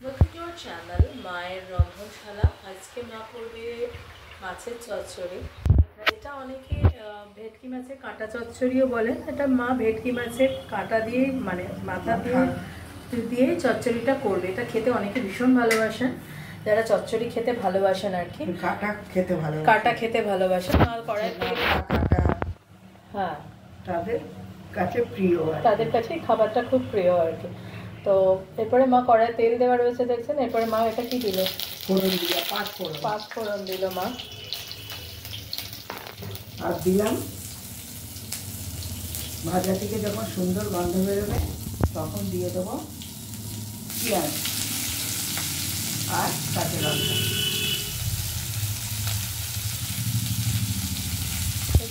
Welcome to our channel মায়ের রন্ধনশালা। আজকে মা করবে মাছের চচ্চড়ি। এটা অনেকে ভেটকি মাছের কাঁটা চচ্চড়িও বলেন। এটা মা ভেটকি মাছের কাঁটা দিয়ে মানে মাথা দিয়ে চচ্চড়িটা করবে। এটা খেতে অনেকে ভীষণ ভালোবাসেন, যারা চচ্চড়ি খেতে ভালোবাসেন আর কি। কাঁটা খেতে ভালোবাসেন আর কড়াই কাঁটা, হ্যাঁ, তাদের কাছে খাবারটা খুব প্রিয় আর কি। তো এরপরে মা কড়াই তেল দেওয়া রয়েছে দেখছেন। এরপরে মা এটা কি দিল? পাঁচ ফোড়ন দিল মা। আর দিলাম ভাজা থেকে যখন সুন্দর গন্ধ বেরোবে তখন দিয়ে দেবো পেঁয়াজ আর কাঁচা লঙ্কা।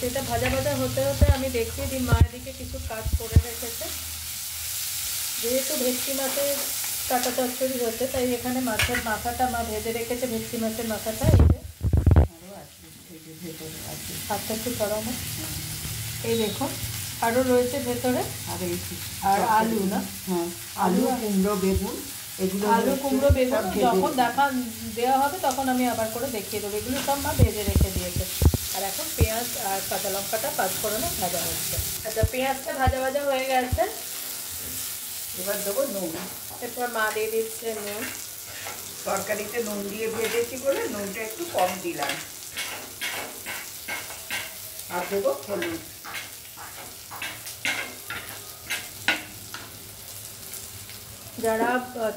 এটা ভাজা ভাজা হতে হতে আমি দেখিয়ে দিই মা এদিকে কিছু কাজ করে রেখেছে। যেহেতু ভেটকি মাছের কাঁটা চচ্চড়ি হচ্ছে, তাই এখানে মাছের মাথাটা মা ভেজে রেখেছে। ভেটকি মাছের মাথাটা এই যে হাতটা একটু সরানো, এই দেখুন আরও রয়েছে ভেতরে। আর আলু না, হ্যাঁ, আলু, কুমড়ো, বেগুন, এগুলো আলু কুমড়ো বেগুন যখন দেওয়া হবে তখন আমি আবার করে দেখিয়ে দেবো। এগুলো সব মা ভেজে রেখে দিয়েছে। আর এখন পেঁয়াজ আর কাঁচা লঙ্কাটা পাঁচফোড়নে ভাজা হচ্ছে। আচ্ছা, পেঁয়াজটা ভাজা ভাজা হয়ে গেছে। এবার দেবো নুন। এরপর মা দিয়ে দিচ্ছে নুন। তরকারিতে নুন দিয়ে ভেজেছি বলে নুনটা একটু কম দিলাম। আর দেবো হলুদ। যারা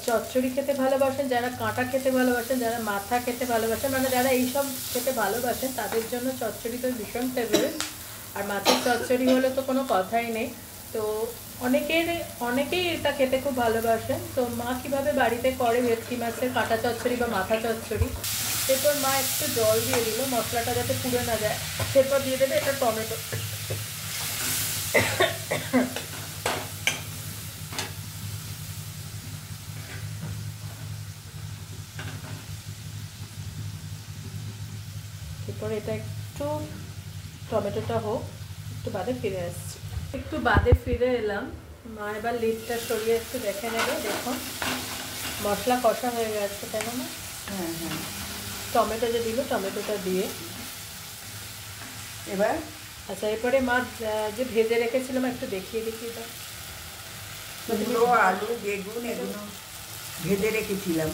চচ্চড়ি খেতে ভালোবাসেন, যারা কাঁটা খেতে ভালোবাসেন, যারা মাথা খেতে ভালোবাসেন, মানে যারা এইসব খেতে ভালোবাসেন তাদের জন্য চচ্চড়ি তো ভীষণ ফেভারিট। আর মাছের চচ্চড়ি হলে তো কোনো কথাই নেই। তো অনেকেই এটা খেতে খুব ভালোবাসেন। তো মা কীভাবে বাড়িতে করে ভেটকি মাছের কাঁটা চচ্চড়ি বা মাথা চচ্চড়ি, এরপর মা একটু জল দিয়ে দিল মশলাটা যাতে পুড়ে না যায়। এরপর দিয়ে দেবে এটা টমেটো। এরপর এটা একটু টমেটোটা হোক, একটু বাদে ফিরে আসছি। একটু বাদে ফিরে এলাম। মা এবার লিডটা সরিয়ে একটু দেখে নেবে। দেখুন মশলা কষা হয়ে গেছে, তাই না? হ্যাঁ হ্যাঁ, টমেটো যে দিল, টমেটোটা দিয়ে এবার আচ্ছা, এরপরে মা যে ভেজে রেখেছিলাম একটু দেখিয়ে দাও। কুমড়ো, আলু, বেগুন এগুলো ভেজে রেখেছিলাম।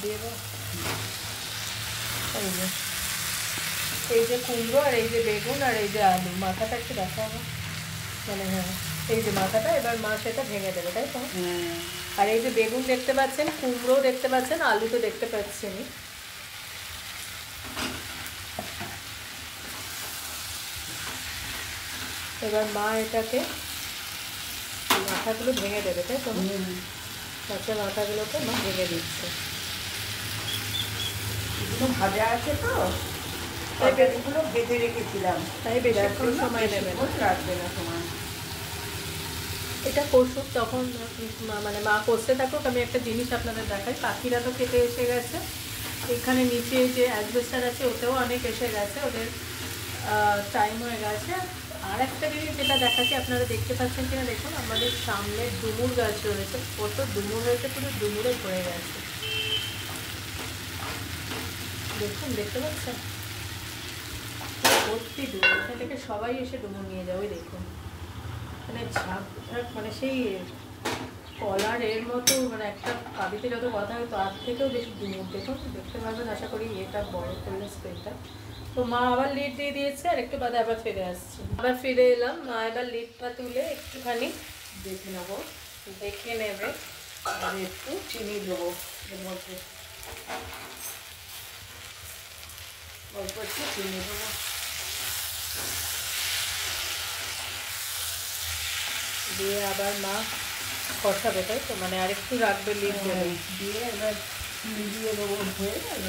দিয়ে দাও। এই যে কুমড়ো আর এই যে বেগুন আর এই যে আলু, মাথাটা একটু দেখাবো মানে, হ্যাঁ এই যে মাথাটা। এবার মা সেটা ভেঙে দেবে, তাই তো? আর এই যে বেগুন দেখতে পাচ্ছেন, কুমড়ো দেখতে পাচ্ছেন, আলু তো দেখতে পাচ্ছেন। এবার মা এটাকে মাথাগুলো ভেঙে দেবে, তাই তো? মাছের মাথাগুলোকে মা ভেঙে দিচ্ছে। এগুলো ভাজা আছে তো, তরকারিগুলো ভেজে রেখেছিলাম, তাই বেশিক্ষণ সময় নেবে না, লাগবে না সময়। এটা কষুক তখন, মানে মা কষতে থাকুক। আমি একটা জিনিস আপনাদের দেখাই। পাখিরা তো খেতে এসে গেছে। এখানে নিচে যে অ্যাসবেস্টার আছে ওতেও অনেক এসে গেছে, ওদের টাইম হয়ে গেছে। আর একটা জিনিস যেটা দেখাচ্ছি, আপনারা দেখতে পাচ্ছেন কিনা দেখুন, আমাদের সামনে ডুমুর গাছ রয়েছে। কত ডুমুর হয়েছে, পুরো ডুমুরে ভরে গেছে। দেখুন, দেখতে পাচ্ছেন ভর্তি ডুমুর। এখান থেকে সবাই এসে ডুমুর নিয়ে যাবে। দেখুন মানে ঝাঁক ঝাঁক, মানে সেই কলার এর মতো, মানে একটা কাঁদিতে যত কথা হয় তার থেকেও বেশি ডুমুর। দেখুন, দেখতে পারবেন আশা করি এটা বড় করলে স্ক্রিনটা। তো মা আবার লিড দিয়ে দিয়েছে, আর একটু বাদে আবার ফিরে আসছে। আবার ফিরে এলাম। মা এবার লিডটা তুলে একটুখানি দেখে নেবে। আর একটু চিনি দেবো এর মধ্যে, অল্প একটু চিনি দেবো। দিয়ে আবার মা কষাবে, তাই তো? মানে আরেকটু রাখবে, লিড দেবে। দিয়ে এবার দিয়ে দেবো, হয়ে গেল।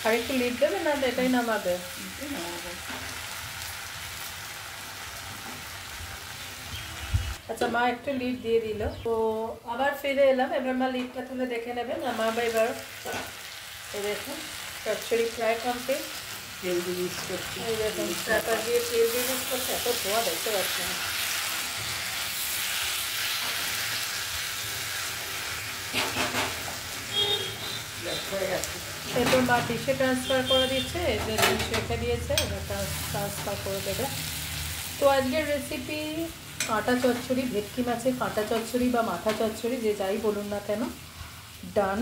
আরেকটু লিড দেবে না, এটাই নামাবে? আচ্ছা, মা একটু লিড দিয়ে দিল। তো আবার ফিরে এলাম। এবার মা লিডটা তুলে দেখে নেবেন। মা এবার দেখুন চচ্চড়ি প্রায় কমপ্লিট। তেল দিয়ে মিক্স করছি, এই দেখুন চাটা দিয়ে তেল দিয়ে মিক্স করছে। এত ধোয়া দেখতে পাচ্ছেন। হয়ে গেছে। এরপর মা ডিশে ট্রান্সফার করে দিচ্ছে, যে ডিশ রেখে দিয়েছে, এবার ট্রান্সফার করে দেবে। তো আজকের রেসিপি কাঁটা চচ্চড়ি, ভেটকি মাছের কাঁটা চচ্চড়ি বা মাথা চচ্চড়ি, যে যাই বলুন না কেন, ডান।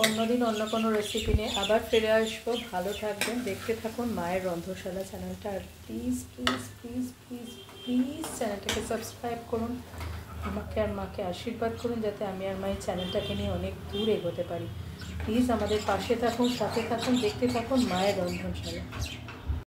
অন্যদিন অন্য কোনো রেসিপি নিয়ে আবার ফিরে আসবো। ভালো থাকবেন, দেখতে থাকুন মায়ের রন্ধনশালা চ্যানেলটা। আর please please please please please চ্যানেলটাকে সাবস্ক্রাইব করুন, আমাকে আর মাকে আশীর্বাদ করুন যাতে আমি আর মায়ের চ্যানেলটাকে নিয়ে অনেক দূর এগোতে পারি। প্লিজ আমাদের পাশে থাকুন, সাথে থাকুন, দেখতে থাকুন মায়ের রন্ধনশালা।